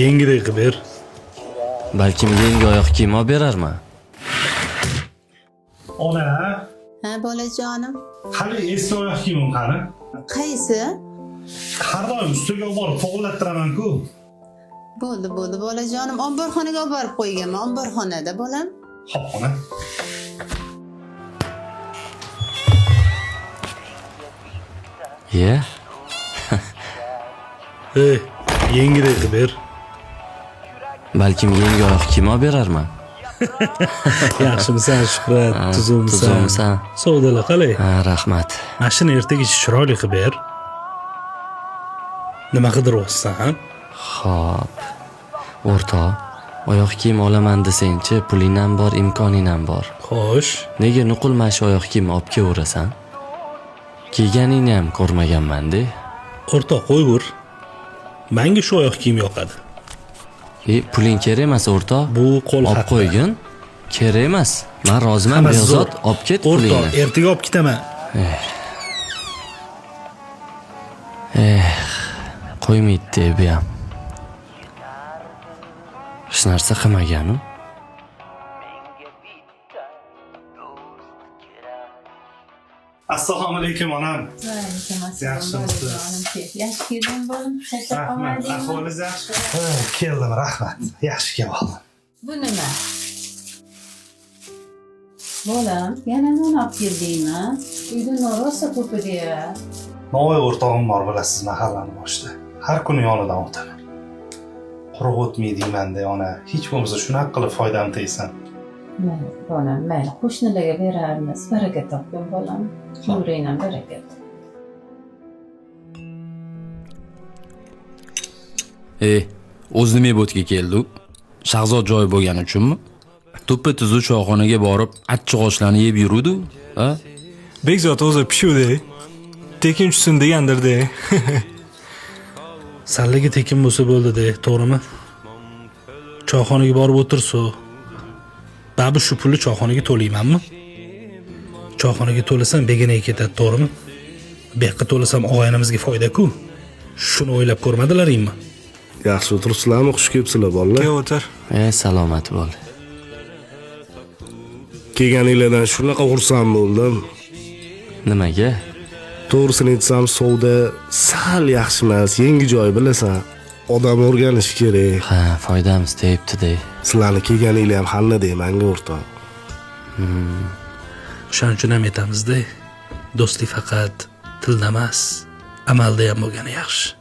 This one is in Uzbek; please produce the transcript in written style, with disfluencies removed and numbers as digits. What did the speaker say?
Yengidek qilib ber. Balkim yangi oyoq kiyim olib berarman. Ona, Ha bolajonim. hali eski oyoq kiyimim qani? Qaysi? Har doim ustiga olib borib to'g'irlattiraman-ku. Bo'ldi bolajonim. Omborxonaga olib borib qo'yganman. Omborxonada bolam. Xo'p, ona. Ye? Yengidek qilib ber. Balkim yangi oyoq kiyim olib berarman. Yaxshimisan, Shuhrat? Tuzumsan. Savdolar qalay? Ha, rahmat. Mashina ertaga chiroyli qilib ber. Nima qidiryapsan, ha? Xo'p. O'rtoq, oyoq kiyim olaman desang-chi, puling ham bor, imkoning ham bor. Xo'sh. Nega nuqul mana shu oyoq kiyim olib kelaverasan? Kiyganingni ham ko'rmaganman-da. O'rtoq, qo'ygur. Menga shu oyoq kiyim yoqadi. Puling kerak emas, o'rtoq. Bu qo'l olib haqqi. qo'ygin. Kerak emas. Men roziman, Behzod, olib ket pulingni. O'rtoq, ertaga olib ketaman. Qo'ymaydi bu ham. Hech narsa qilmagan-u. Assalomu alaykum onam. Yaxshimisiz? Yaxshi keldim bolam. Rahmat. Ahvolingiz yaxshi? Keldim, rahmat. Yaxshi keldim. Bu nima? Bolam, yana non olib keldingmi? Uyda non rosa ko'p edi. Novoy o'rtog'im bor, bilasiz, mahallani boshida. Har kuni yonidan o'taman. Quruq o'tmaydingman-da, ona. Hech bo'lmasa shunaqa qilib foydam tegsan. Mayli, bolam, mayli. Qo'shnilarga berarmiz. Baraka topgin, bolam. Umringdan barakat. O'z nima bo'tga keldi? Shahzod joyi bo'lgani uchunmi? To'ppa tuzu choyxonaga borib, achchiq oshlarni yeb yurudi, ha? Bekzod o'zi pishuvdi. Tekin tushsin degandir-da. Sallaga tekin bo'lsa bo'ldi-da, to'g'rimi? Choyxonaga borib o'tirsa, babu shu pulni choyxonaga to'laymanmi? Choyxonaga to'lasam begonaga ketadi, to'g'rimi? Bu yoqqa to'lasam og'aynimizga foyda-ku. Shuni o'ylab ko'rmadilaringmi? Yaxshi o'tiribsizlarmi? Xush kelibsizlar bolalar. Ke o'tir. Salomat bo'l. Kelganinglardan shunaqa xursand bo'ldim. Nimaga? To'g'risini aytsam, savdo sal yaxshi emas, yangi joy bilasan. Odam o'rganish kerak. Ha, foydamiz tegibdi-da. Sizlarni kelganinglar ham hamma deymanga o'rtoq. O'shaning uchun ham aytamiz-da, do'stlik faqat tilda emas, amalda ham bo'lgani yaxshi.